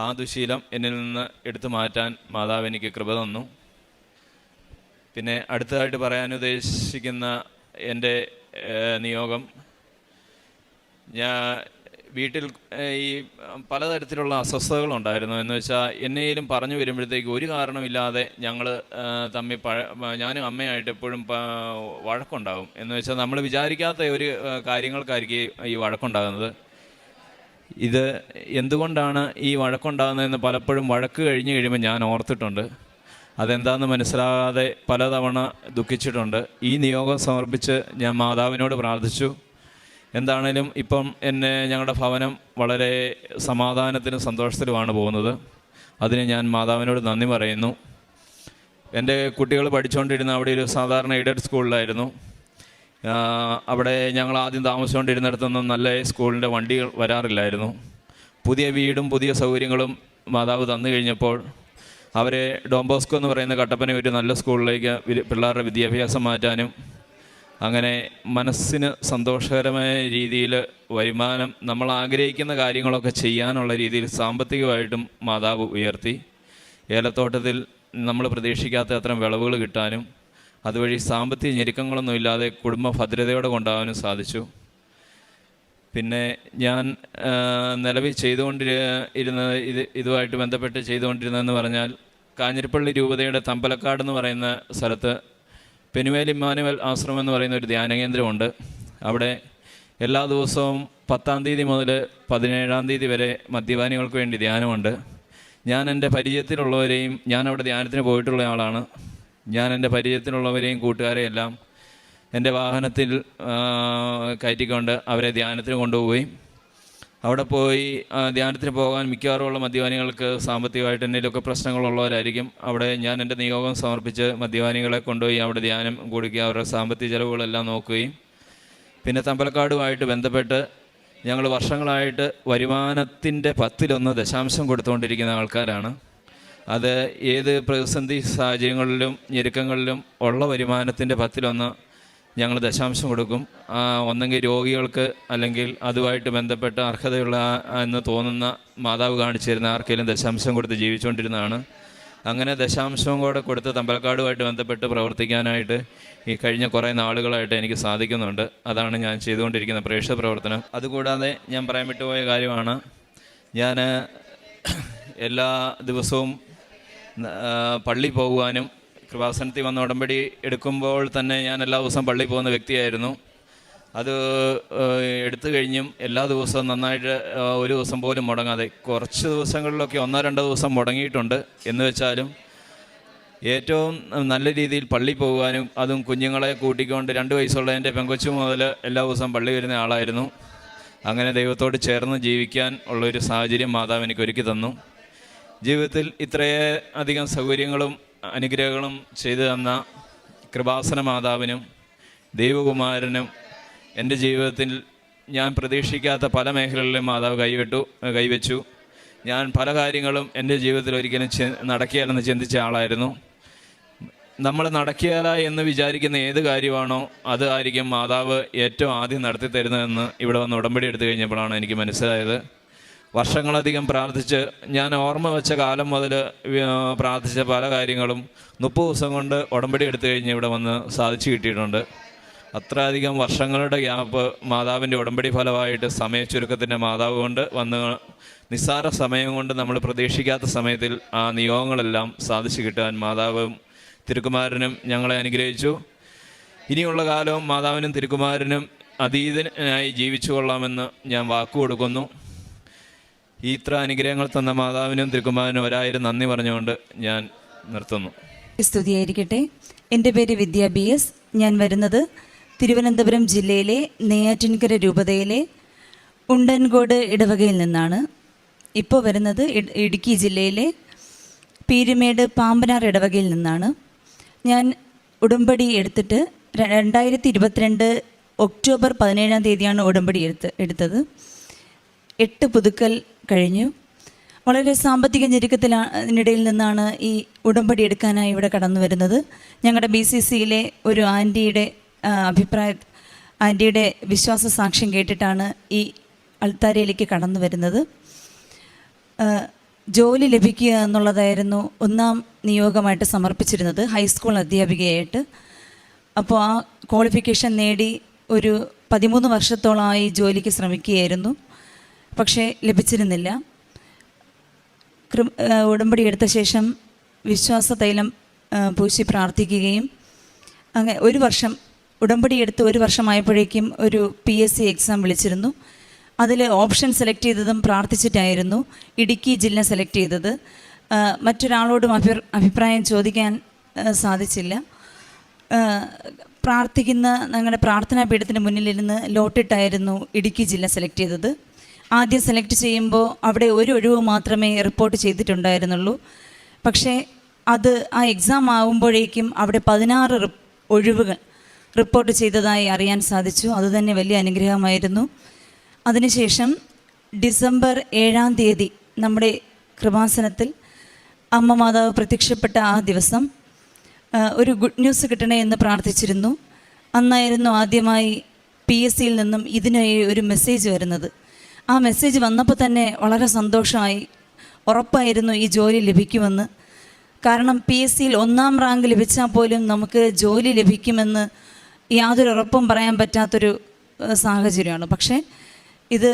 Speaker 3: ആ ദുശീലം എന്നിൽ നിന്ന് എടുത്തു മാറ്റാൻ മാതാവ് എനിക്ക് കൃപ തന്നു. പിന്നെ അടുത്തതായിട്ട് പറയാൻ ഉദ്ദേശിക്കുന്ന എൻ്റെ നിയോഗം, വീട്ടിൽ ഈ പലതരത്തിലുള്ള അസ്വസ്ഥതകളുണ്ടായിരുന്നു. എന്ന് വെച്ചാൽ എന്നേലും പറഞ്ഞു വരുമ്പോഴത്തേക്ക് ഒരു കാരണമില്ലാതെ ഞങ്ങൾ തമ്മിൽ ഞാനും അമ്മയായിട്ട് എപ്പോഴും വഴക്കുണ്ടാകും. എന്ന് വെച്ചാൽ നമ്മൾ വിചാരിക്കാത്ത ഒരു കാര്യങ്ങൾക്കായിരിക്കും ഈ വഴക്കുണ്ടാകുന്നത്. ഇത് എന്തുകൊണ്ടാണ് ഈ വഴക്കുണ്ടാകുന്നതെന്ന് പലപ്പോഴും വഴക്ക് കഴിഞ്ഞ് കഴിയുമ്പോൾ ഞാൻ ഓർത്തിട്ടുണ്ട്. അതെന്താണെന്ന് മനസ്സിലാകാതെ പലതവണ ദുഃഖിച്ചിട്ടുണ്ട്. ഈ നിയോഗം സമർപ്പിച്ച് ഞാൻ മാതാവിനോട് പ്രാർത്ഥിച്ചു. എന്താണേലും ഇപ്പം ഞങ്ങളുടെ ഭവനം വളരെ സമാധാനത്തിനും സന്തോഷത്തിലുമാണ് പോകുന്നത്. അതിന് ഞാൻ മാതാവിനോട് നന്ദി പറയുന്നു. എൻ്റെ കുട്ടികൾ പഠിച്ചുകൊണ്ടിരുന്ന അവിടെ ഒരു സാധാരണ എയ്ഡഡ് സ്കൂളിലായിരുന്നു. അവിടെ ഞങ്ങൾ ആദ്യം താമസിച്ചുകൊണ്ടിരുന്നിടത്തൊന്നും നല്ല സ്കൂളിൻ്റെ വണ്ടികൾ വരാറില്ലായിരുന്നു. പുതിയ വീടും പുതിയ സൗകര്യങ്ങളും മാതാവ് തന്നു കഴിഞ്ഞപ്പോൾ അവരെ ഡോൺ ബോസ്കോ എന്ന് പറയുന്ന കട്ടപ്പന ഒരു നല്ല സ്കൂളിലേക്ക് പിള്ളേരുടെ വിദ്യാഭ്യാസം മാറ്റാനും അങ്ങനെ മനസ്സിന് സന്തോഷകരമായ രീതിയിൽ വരുമാനം, നമ്മൾ ആഗ്രഹിക്കുന്ന കാര്യങ്ങളൊക്കെ ചെയ്യാനുള്ള രീതിയിൽ സാമ്പത്തികമായിട്ടും മാതാവ് ഉയർത്തി. ഏലത്തോട്ടത്തിൽ നമ്മൾ പ്രതീക്ഷിക്കാത്ത അത്തരം വിളവുകൾ കിട്ടാനും അതുവഴി സാമ്പത്തിക ഞെരുക്കങ്ങളൊന്നും ഇല്ലാതെ കുടുംബ ഭദ്രതയോടെ കൊണ്ടുപോകാനും സാധിച്ചു. പിന്നെ ഞാൻ നിലവിൽ ഇതുമായിട്ട് ബന്ധപ്പെട്ട് ചെയ്തുകൊണ്ടിരുന്നതെന്ന് പറഞ്ഞാൽ, കാഞ്ഞിരപ്പള്ളി രൂപതയുടെ തമ്പലക്കാട് എന്ന് പറയുന്ന സ്ഥലത്ത് പെനുവേൽ ഇമ്മാനുവൽ ആശ്രമം എന്ന് പറയുന്ന ഒരു ധ്യാന കേന്ദ്രമുണ്ട്. അവിടെ എല്ലാ ദിവസവും 10-ാം തീയതി മുതൽ 17-ാം തീയതി വരെ മദ്യപാനികൾക്ക് വേണ്ടി ധ്യാനമുണ്ട്. ഞാൻ എൻ്റെ പരിചയത്തിലുള്ളവരെയും, ഞാൻ അവിടെ ധ്യാനത്തിന് പോയിട്ടുള്ള ആളാണ്, ഞാൻ എൻ്റെ പരിചയത്തിലുള്ളവരെയും കൂട്ടുകാരെയെല്ലാം എൻ്റെ വാഹനത്തിൽ കയറ്റിക്കൊണ്ട് അവരെ ധ്യാനത്തിന് കൊണ്ടുപോവുകയും അവിടെ പോയി ധ്യാനത്തിന് പോകാൻ മിക്കവാറുമുള്ള മദ്യപാനികൾക്ക് സാമ്പത്തികമായിട്ട് എന്തെങ്കിലുമൊക്കെ പ്രശ്നങ്ങളുള്ളവരായിരിക്കും. അവിടെ ഞാൻ എൻ്റെ നിയോഗം സമർപ്പിച്ച് മദ്യപാനികളെ കൊണ്ടുപോയി അവിടെ ധ്യാനം കൊടുക്കുക, അവരുടെ സാമ്പത്തിക ചിലവുകളെല്ലാം നോക്കുകയും പിന്നെ തമ്പലക്കാടുമായിട്ട് ബന്ധപ്പെട്ട് ഞങ്ങൾ വർഷങ്ങളായിട്ട് വരുമാനത്തിൻ്റെ 10-1 ദശാംശം കൊടുത്തുകൊണ്ടിരിക്കുന്ന ആൾക്കാരാണ്. അത് ഏത് പ്രതിസന്ധി സാഹചര്യങ്ങളിലും ഞെരുക്കങ്ങളിലും ഉള്ള വരുമാനത്തിൻ്റെ 10-1 ഞങ്ങൾ ദശാംശം കൊടുക്കും. ഒന്നെങ്കിൽ രോഗികൾക്ക് അല്ലെങ്കിൽ അതുമായിട്ട് ബന്ധപ്പെട്ട അർഹതയുള്ള എന്ന് തോന്നുന്ന മാതാവ് കാണിച്ചു തരുന്ന ആർക്കെങ്കിലും ദശാംശം കൊടുത്ത് ജീവിച്ചുകൊണ്ടിരുന്നതാണ്. അങ്ങനെ ദശാംശവും കൂടെ കൊടുത്ത് തമ്പലക്കാടുമായിട്ട് ബന്ധപ്പെട്ട് പ്രവർത്തിക്കാനായിട്ട് ഈ കഴിഞ്ഞ കുറേ നാളുകളായിട്ട് എനിക്ക് സാധിക്കുന്നുണ്ട്. അതാണ് ഞാൻ ചെയ്തുകൊണ്ടിരിക്കുന്ന പ്രേക്ഷിത പ്രവർത്തനം. അതുകൂടാതെ ഞാൻ പറയാൻ വിട്ടുപോയ കാര്യമാണ്, ഞാൻ എല്ലാ ദിവസവും പള്ളി പോകുവാനും കൃപാസനത്തിൽ വന്ന് ഉടമ്പടി എടുക്കുമ്പോൾ തന്നെ ഞാൻ എല്ലാ ദിവസവും പള്ളിയിൽ പോകുന്ന വ്യക്തിയായിരുന്നു. അത് എടുത്തു കഴിഞ്ഞും എല്ലാ ദിവസവും നന്നായിട്ട് ഒരു ദിവസം പോലും മുടങ്ങാതെ, കുറച്ച് ദിവസങ്ങളിലൊക്കെ 1-2 ദിവസം മുടങ്ങിയിട്ടുണ്ട്. എന്ന് വെച്ചാലും ഏറ്റവും നല്ല രീതിയിൽ പള്ളി പോകുവാനും, അതും കുഞ്ഞുങ്ങളെ കൂട്ടിക്കൊണ്ട് 2 വയസ്സുള്ള എൻ്റെ പെങ്കൊച്ചു മുതൽ എല്ലാ ദിവസവും പള്ളി വരുന്ന ആളായിരുന്നു. അങ്ങനെ ദൈവത്തോട് ചേർന്ന് ജീവിക്കാൻ ഉള്ളൊരു സാഹചര്യം മാതാവ് എനിക്ക് ഒരുക്കി തന്നു. ജീവിതത്തിൽ ഇത്രയേ അധികം സൗകര്യങ്ങളും അനുഗ്രഹങ്ങളും ചെയ്തു തന്ന കൃപാസന മാതാവിനും ദൈവകുമാരനും എൻ്റെ ജീവിതത്തിൽ ഞാൻ പ്രതീക്ഷിക്കാത്ത പല മേഖലകളിലും മാതാവ് കൈവച്ചു. ഞാൻ പല കാര്യങ്ങളും എൻ്റെ ജീവിതത്തിൽ ഒരിക്കലും നടക്കുകയില്ലെന്ന് ചിന്തിച്ച ആളായിരുന്നു. നമ്മൾ നടക്കുകയില്ല എന്ന് വിചാരിക്കുന്ന ഏത് കാര്യമാണോ അത് ആയിരിക്കും മാതാവ് ഏറ്റവും ആദ്യം നടത്തി തരുന്നതെന്ന് ഇവിടെ വന്ന് ഉടമ്പടി എടുത്തു കഴിഞ്ഞപ്പോഴാണ് എനിക്ക് മനസ്സിലായത്. വർഷങ്ങളധികം പ്രാർത്ഥിച്ച്, ഞാൻ ഓർമ്മ വെച്ച കാലം മുതൽ പ്രാർത്ഥിച്ച പല കാര്യങ്ങളും 30 ദിവസം കൊണ്ട് ഉടമ്പടി എടുത്തു കഴിഞ്ഞ് ഇവിടെ വന്ന് സാധിച്ചു കിട്ടിയിട്ടുണ്ട്. അത്രയധികം വർഷങ്ങളുടെ ഗ്യാപ്പ് മാതാവിൻ്റെ ഉടമ്പടി ഫലമായിട്ട് സമയച്ചുരുക്കത്തിൻ്റെ മാതാവ് കൊണ്ട് വന്ന് നിസ്സാര സമയം കൊണ്ട് നമ്മൾ പ്രതീക്ഷിക്കാത്ത സമയത്തിൽ ആ നിയോഗങ്ങളെല്ലാം സാധിച്ചു കിട്ടാൻ മാതാവും തിരുക്കുമാരനും ഞങ്ങളെ അനുഗ്രഹിച്ചു. ഇനിയുള്ള കാലവും മാതാവിനും തിരുക്കുമാരനും അതീതനായി ജീവിച്ചു കൊള്ളാമെന്ന് ഞാൻ വാക്കുകൊടുക്കുന്നു. ഇത്ര അനുഗ്രഹങ്ങൾ തന്ന മാതാവിനും തിരുക്കുമാരനും 1000 നന്ദി പറഞ്ഞുകൊണ്ട് ഞാൻ നിർത്തുന്നു.
Speaker 4: സ്തുതിയായിരിക്കട്ടെ. എൻ്റെ പേര് വിദ്യ BS. ഞാൻ വരുന്നത് തിരുവനന്തപുരം ജില്ലയിലെ നെയ്യാറ്റിൻകര രൂപതയിലെ ഉണ്ടൻകോട് ഇടവകയിൽ നിന്നാണ്. ഇപ്പോൾ വരുന്നത് ഇടുക്കി ജില്ലയിലെ പീരുമേട് പാമ്പനാർ ഇടവകയിൽ നിന്നാണ്. ഞാൻ ഉടമ്പടി എടുത്തിട്ട് 2022 ഒക്ടോബർ 17-ാം തീയതിയാണ് ഉടമ്പടി എടുത്തത്. 8 പുതുക്കൽ കഴിഞ്ഞു. വളരെ സാമ്പത്തിക ഞെരുക്കത്തിനിടയിൽ നിന്നാണ് ഈ ഉടമ്പടി എടുക്കാനായി ഇവിടെ കടന്നു വരുന്നത്. ഞങ്ങളുടെ BCCയിലെ ഒരു ആൻറ്റിയുടെ വിശ്വാസ സാക്ഷ്യം കേട്ടിട്ടാണ് ഈ അൾത്താരയിലേക്ക് കടന്നു വരുന്നത്. ജോലി ലഭിക്കുക എന്നുള്ളതായിരുന്നു 1ാം നിയോഗമായിട്ട് സമർപ്പിച്ചിരുന്നത്, ഹൈസ്കൂൾ അധ്യാപികയായിട്ട്. അപ്പോൾ ആ ക്വാളിഫിക്കേഷൻ നേടി ഒരു 13 വർഷത്തോളമായി ജോലിക്ക് ശ്രമിക്കുകയായിരുന്നു. പക്ഷേ ലഭിച്ചിരുന്നില്ല. ഉടമ്പടി എടുത്ത ശേഷം വിശ്വാസ തൈലം പൂശി പ്രാർത്ഥിക്കുകയും അങ്ങനെ 1 വർഷം ഉടമ്പടി എടുത്ത് 1 വർഷമായപ്പോഴേക്കും ഒരു PSC എക്സാം വിളിച്ചിരുന്നു. അതിൽ ഓപ്ഷൻ സെലക്ട് ചെയ്തതും പ്രാർത്ഥിച്ചിട്ടായിരുന്നു. ഇടുക്കി ജില്ല സെലക്ട് ചെയ്തത്. മറ്റൊരാളോടും അഭിപ്രായം ചോദിക്കാൻ സാധിച്ചില്ല. പ്രാർത്ഥിക്കുന്ന ഞങ്ങളുടെ പ്രാർത്ഥനാ പീഠത്തിന് മുന്നിലിരുന്ന് ലോട്ടിട്ടായിരുന്നു ഇടുക്കി ജില്ല സെലക്ട് ചെയ്തത്. ആദ്യം സെലക്ട് ചെയ്യുമ്പോൾ അവിടെ ഒരു ഒഴിവ് മാത്രമേ റിപ്പോർട്ട് ചെയ്തിട്ടുണ്ടായിരുന്നുള്ളൂ. പക്ഷേ അത് ആ എക്സാം ആകുമ്പോഴേക്കും അവിടെ 16 ഒഴിവുകൾ റിപ്പോർട്ട് ചെയ്തതായി അറിയാൻ സാധിച്ചു. അതുതന്നെ വലിയ അനുഗ്രഹമായിരുന്നു. അതിനുശേഷം ഡിസംബർ 7-ാം തീയതി നമ്മുടെ കൃപാസനത്തിൽ അമ്മ മാതാവ് പ്രത്യക്ഷപ്പെട്ട ആ ദിവസം ഒരു ഗുഡ് ന്യൂസ് കിട്ടണേ എന്ന് പ്രാർത്ഥിച്ചിരുന്നു. അന്നായിരുന്നു ആദ്യമായി PSCയിൽ നിന്നും ഇതിനായി ഒരു മെസ്സേജ് വരുന്നത്. ആ മെസ്സേജ് വന്നപ്പോൾ തന്നെ വളരെ സന്തോഷമായി. ഉറപ്പായിരുന്നു ഈ ജോലി ലഭിക്കുമെന്ന്. കാരണം PSCയിൽ 1ാം റാങ്ക് ലഭിച്ചാൽ പോലും നമുക്ക് ജോലി ലഭിക്കുമെന്ന് യാതൊരു ഉറപ്പും പറയാൻ പറ്റാത്തൊരു സാഹചര്യമാണ്. പക്ഷേ ഇത്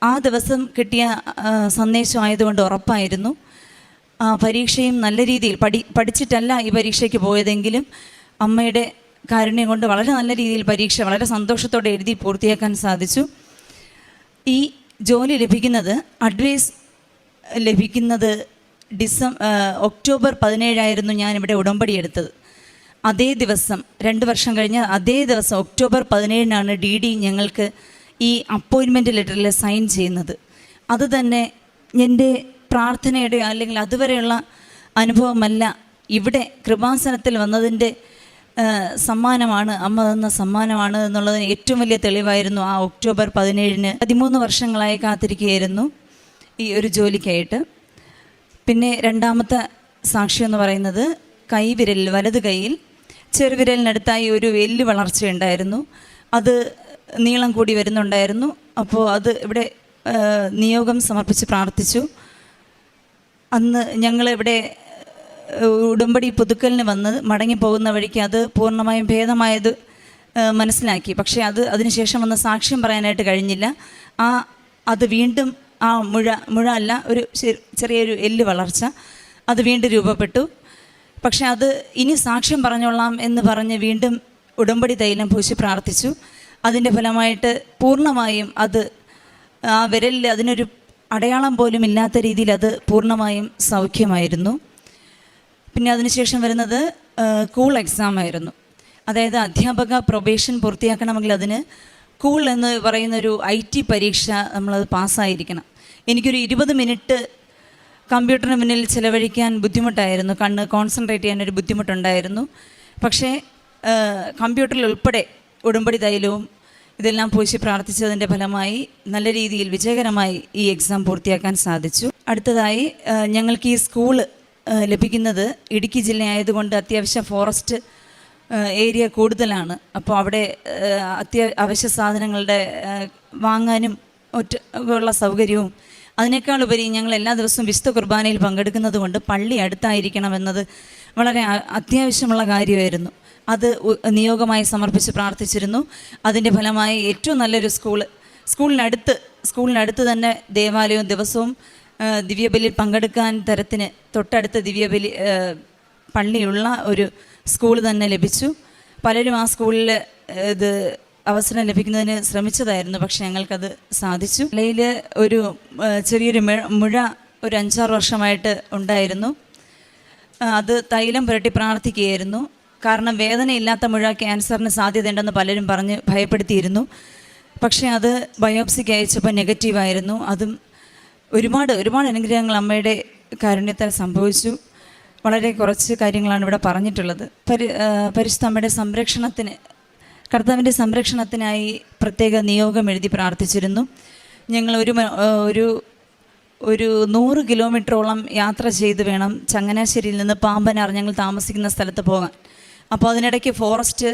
Speaker 4: ആ ദിവസം കിട്ടിയ സന്ദേശമായതുകൊണ്ട് ഉറപ്പായിരുന്നു. പരീക്ഷയും നല്ല രീതിയിൽ പഠിച്ചിട്ടല്ല ഈ പരീക്ഷയ്ക്ക് പോയതെങ്കിലും അമ്മയുടെ കാരുണ്യം കൊണ്ട് വളരെ നല്ല രീതിയിൽ പരീക്ഷ വളരെ സന്തോഷത്തോടെ എഴുതി പൂർത്തിയാക്കാൻ സാധിച്ചു. ഈ ജോലി ലഭിക്കുന്നത്, അഡ്വൈസ് ലഭിക്കുന്നത് ഒക്ടോബർ 17 ഞാനിവിടെ ഉടമ്പടി എടുത്തത്. അതേ ദിവസം 2 വർഷം കഴിഞ്ഞ് അതേ ദിവസം ഒക്ടോബർ 17 DD ഞങ്ങൾക്ക് ഈ അപ്പോയിൻമെൻറ്റ് ലെറ്ററിൽ സൈൻ ചെയ്യുന്നത്. അത് തന്നെ എൻ്റെ പ്രാർത്ഥനയുടെ അല്ലെങ്കിൽ അതുവരെയുള്ള അനുഭവമല്ല, ഇവിടെ കൃപാസനത്തിൽ വന്നതിൻ്റെ സമ്മാനമാണ്, അമ്മ തന്ന സമ്മാനമാണ് എന്നുള്ളതിന് ഏറ്റവും വലിയ തെളിവായിരുന്നു ആ ഒക്ടോബർ 17. 13 വർഷങ്ങളായി കാത്തിരിക്കുകയായിരുന്നു ഈ ഒരു ജോലിക്കായിട്ട്. പിന്നെ രണ്ടാമത്തെ സാക്ഷ്യം എന്ന് പറയുന്നത് കൈവിരലിൽ, വലത് കൈയിൽ ചെറുവിരലിനടുത്തായി ഒരു എല്ല് വളർച്ചയുണ്ടായിരുന്നു. അത് നീളം കൂടി വരുന്നുണ്ടായിരുന്നു. അപ്പോൾ അത് ഇവിടെ നിയോഗം സമർപ്പിച്ച് പ്രാർത്ഥിച്ചു. അന്ന് ഞങ്ങളിവിടെ ഉടമ്പടി പുതുക്കലിന് വന്ന് മടങ്ങിപ്പോകുന്ന വഴിക്ക് അത് പൂർണ്ണമായും ഭേദമായത് മനസ്സിലാക്കി. പക്ഷേ അതിനുശേഷം വന്ന് സാക്ഷ്യം പറയാനായിട്ട് കഴിഞ്ഞില്ല. അത് വീണ്ടും ആ മുഴ അല്ല, ഒരു ചെറിയൊരു എല്ല് വളർച്ച അത് വീണ്ടും രൂപപ്പെട്ടു. പക്ഷെ അത് ഇനി സാക്ഷ്യം പറഞ്ഞോളാം എന്ന് പറഞ്ഞ് വീണ്ടും ഉടമ്പടി തൈലം പൂശി പ്രാർത്ഥിച്ചു. അതിൻ്റെ ഫലമായിട്ട് പൂർണ്ണമായും അത് ആ വിരലിൽ അതിനൊരു അടയാളം പോലും ഇല്ലാത്ത രീതിയിൽ അത് പൂർണ്ണമായും സൗഖ്യമായിരുന്നു. പിന്നെ അതിനുശേഷം വരുന്നത് കൂൾ എക്സാം ആയിരുന്നു. അതായത് അധ്യാപക പ്രൊബേഷൻ പൂർത്തിയാക്കണമെങ്കിൽ അതിന് കൂൾ എന്ന് പറയുന്നൊരു IT പരീക്ഷ നമ്മളത് പാസ്സായിരിക്കണം. എനിക്കൊരു 20 മിനിറ്റ് കമ്പ്യൂട്ടറിന് മുന്നിൽ ചിലവഴിക്കാൻ ബുദ്ധിമുട്ടായിരുന്നു. കണ്ണ് കോൺസെൻട്രേറ്റ് ചെയ്യാനൊരു ബുദ്ധിമുട്ടുണ്ടായിരുന്നു. പക്ഷേ കമ്പ്യൂട്ടറിൽ ഉൾപ്പെടെ ഉടമ്പടി തൈലവും ഇതെല്ലാം പൂശി പ്രാർത്ഥിച്ചതിൻ്റെ ഫലമായി നല്ല രീതിയിൽ വിജയകരമായി ഈ എക്സാം പൂർത്തിയാക്കാൻ സാധിച്ചു. അടുത്തതായി ഞങ്ങൾക്ക് ഈ സ്കൂള് ലഭിക്കുന്നത് ഇടുക്കി ജില്ലയായതുകൊണ്ട് അത്യാവശ്യം ഫോറസ്റ്റ് ഏരിയ കൂടുതലാണ്. അപ്പോൾ അവിടെ അവശ്യ സാധനങ്ങളുടെ വാങ്ങാനും ഉള്ള സൗകര്യവും അതിനേക്കാൾ ഉപരി ഞങ്ങൾ എല്ലാ ദിവസവും വിശുദ്ധ കുർബാനയിൽ പങ്കെടുക്കുന്നത് കൊണ്ട് പള്ളി അടുത്തായിരിക്കണമെന്നത് വളരെ അത്യാവശ്യമുള്ള കാര്യമായിരുന്നു. അത് നിയോഗമായി സമർപ്പിച്ച് പ്രാർത്ഥിച്ചിരുന്നു. അതിൻ്റെ ഫലമായി ഏറ്റവും നല്ലൊരു സ്കൂളിനടുത്ത് തന്നെ ദേവാലയവും ദിവസവും ദിവ്യബലിയിൽ പങ്കെടുക്കാൻ തരത്തിന് തൊട്ടടുത്ത് ദിവ്യബലി പള്ളിയുള്ള ഒരു സ്കൂൾ തന്നെ ലഭിച്ചു. പലരും ആ സ്കൂളിൽ ഇത് അവസരം ലഭിക്കുന്നതിന് ശ്രമിച്ചതായിരുന്നു. പക്ഷെ ഞങ്ങൾക്കത് സാധിച്ചു. തലയിൽ ഒരു ചെറിയൊരു മുഴ ഒരു 5-6 വർഷമായിട്ട് ഉണ്ടായിരുന്നു. അത് തൈലം പുരട്ടി പ്രാർത്ഥിക്കുകയായിരുന്നു. കാരണം വേദനയില്ലാത്ത മുഴ ക്യാൻസറിന് സാധ്യതയുണ്ടെന്ന് പലരും പറഞ്ഞ് ഭയപ്പെടുത്തിയിരുന്നു. പക്ഷേ അത് ബയോപ്സിക്ക് അയച്ചപ്പോൾ നെഗറ്റീവായിരുന്നു. അതും ഒരുപാട് അനുഗ്രഹങ്ങൾ അമ്മയുടെ കാരുണ്യത്താൽ സംഭവിച്ചു. വളരെ കുറച്ച് കാര്യങ്ങളാണ് ഇവിടെ പറഞ്ഞിട്ടുള്ളത്. പരിശുദ്ധ അമ്മയുടെ കർത്താവിൻ്റെ സംരക്ഷണത്തിനായി പ്രത്യേക നിയോഗം എഴുതി പ്രാർത്ഥിച്ചിരുന്നു. ഞങ്ങൾ ഒരു 100 കിലോമീറ്ററോളം യാത്ര ചെയ്ത് വേണം ചങ്ങനാശ്ശേരിയിൽ നിന്ന് പാമ്പനാർ ഞങ്ങൾ താമസിക്കുന്ന സ്ഥലത്ത് പോകാൻ. അപ്പോൾ അതിനിടയ്ക്ക് ഫോറസ്റ്റ്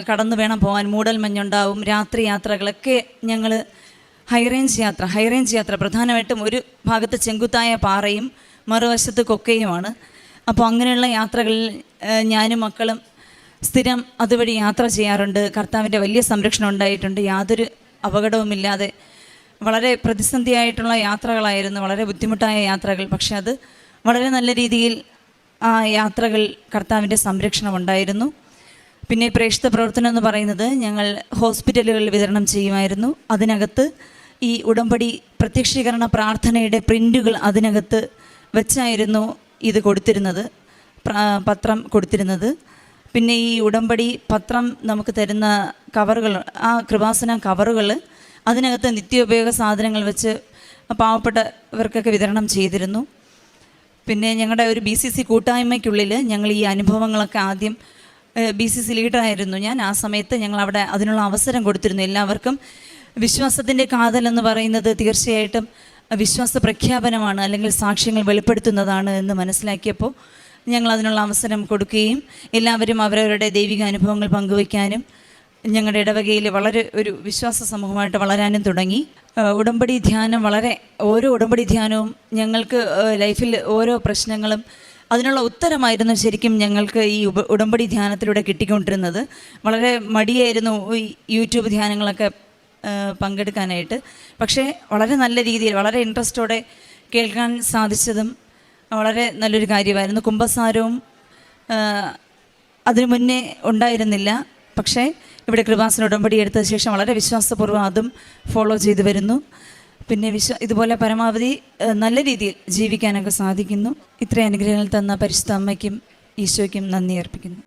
Speaker 4: കടന്നു വേണം പോകാൻ. മൂടൽമഞ്ഞുണ്ടാവും. രാത്രി യാത്രകളൊക്കെ ഞങ്ങൾ ഹൈറേഞ്ച് യാത്ര പ്രധാനമായിട്ടും ഒരു ഭാഗത്ത് ചെങ്കുത്തായ പാറയും മറുവശത്ത് കൊക്കയുമാണ്. അപ്പോൾ അങ്ങനെയുള്ള യാത്രകളിൽ ഞാനും മക്കളും സ്ഥിരം അതുവഴി യാത്ര ചെയ്യാറുണ്ട്. കർത്താവിൻ്റെ വലിയ സംരക്ഷണം ഉണ്ടായിട്ടുണ്ട്. യാതൊരു അപകടവുമില്ലാതെ വളരെ പ്രതിസന്ധിയായിട്ടുള്ള യാത്രകളായിരുന്നു, വളരെ ബുദ്ധിമുട്ടായ യാത്രകൾ. പക്ഷെ അത് വളരെ നല്ല രീതിയിൽ ആ യാത്രകൾ കർത്താവിൻ്റെ സംരക്ഷണം ഉണ്ടായിരുന്നു. പിന്നെ പ്രേക്ഷിത പ്രവർത്തനം എന്ന് പറയുന്നത് ഞങ്ങൾ ഹോസ്പിറ്റലുകളിൽ വിതരണം ചെയ്യുമായിരുന്നു. അതിനകത്ത് ഈ ഉടമ്പടി പ്രത്യക്ഷീകരണ പ്രാർത്ഥനയുടെ പ്രിൻ്റുകൾ അതിനകത്ത് വെച്ചായിരുന്നു ഇത് പത്രം കൊടുത്തിരുന്നത്. പിന്നെ ഈ ഉടമ്പടി പത്രം നമുക്ക് തരുന്ന കവറുകൾ, ആ കൃപാസന കവറുകൾ, അതിനകത്ത് നിത്യോപയോഗ സാധനങ്ങൾ വെച്ച് പാവപ്പെട്ടവർക്കൊക്കെ വിതരണം ചെയ്തിരുന്നു. പിന്നെ ഞങ്ങളുടെ ഒരു BCC കൂട്ടായ്മയ്ക്കുള്ളിൽ ഞങ്ങൾ ഈ അനുഭവങ്ങളൊക്കെ ആദ്യം BCC ലീഡറായിരുന്നു ഞാൻ. ആ സമയത്ത് ഞങ്ങൾ അവിടെ അതിനുള്ള അവസരം കൊടുത്തിരുന്നു എല്ലാവർക്കും. വിശ്വാസത്തിൻ്റെ കാതൽ എന്ന് പറയുന്നത് തീർച്ചയായിട്ടും വിശ്വാസ പ്രഖ്യാപനമാണ്, അല്ലെങ്കിൽ സാക്ഷ്യങ്ങൾ വെളിപ്പെടുത്തുന്നതാണ് എന്ന് മനസ്സിലാക്കിയപ്പോൾ ഞങ്ങൾ അതിനുള്ള അവസരം കൊടുക്കുകയും എല്ലാവരും അവരവരുടെ ദൈവിക അനുഭവങ്ങൾ പങ്കുവയ്ക്കാനും ഞങ്ങളുടെ ഇടവകയിൽ വളരെ ഒരു വിശ്വാസ സമൂഹമായിട്ട് വളരാനും തുടങ്ങി. ഉടമ്പടി ധ്യാനം ഓരോ ഉടമ്പടി ധ്യാനവും ഞങ്ങൾക്ക് ലൈഫിൽ ഓരോ പ്രശ്നങ്ങളും അതിനുള്ള ഉത്തരമായിരുന്നു ശരിക്കും ഞങ്ങൾക്ക് ഈ ഉടമ്പടി ധ്യാനത്തിലൂടെ കിട്ടിക്കൊണ്ടിരുന്നത്. വളരെ മടിയായിരുന്നു ഈ യൂട്യൂബ് ധ്യാനങ്ങളൊക്കെ പങ്കെടുക്കാനായിട്ട്. പക്ഷേ വളരെ നല്ല രീതിയിൽ വളരെ ഇൻട്രസ്റ്റോടെ കേൾക്കാൻ സാധിച്ചതും വളരെ നല്ലൊരു കാര്യമായിരുന്നു. കുമ്പസാരവും അതിനു മുന്നേ ഉണ്ടായിരുന്നില്ല. പക്ഷേ ഇവിടെ കൃപാസന ഉടമ്പടി എടുത്ത ശേഷം വളരെ വിശ്വാസപൂർവ്വം അതും ഫോളോ ചെയ്തു വരുന്നു. പിന്നെ ഇതുപോലെ പരമാവധി നല്ല രീതിയിൽ ജീവിക്കാനൊക്കെ സാധിക്കുന്നു. ഇത്രയും അനുഗ്രഹങ്ങൾ തന്ന പരിശുദ്ധ അമ്മയ്ക്കും ഈശോയ്ക്കും നന്ദി അർപ്പിക്കുന്നു.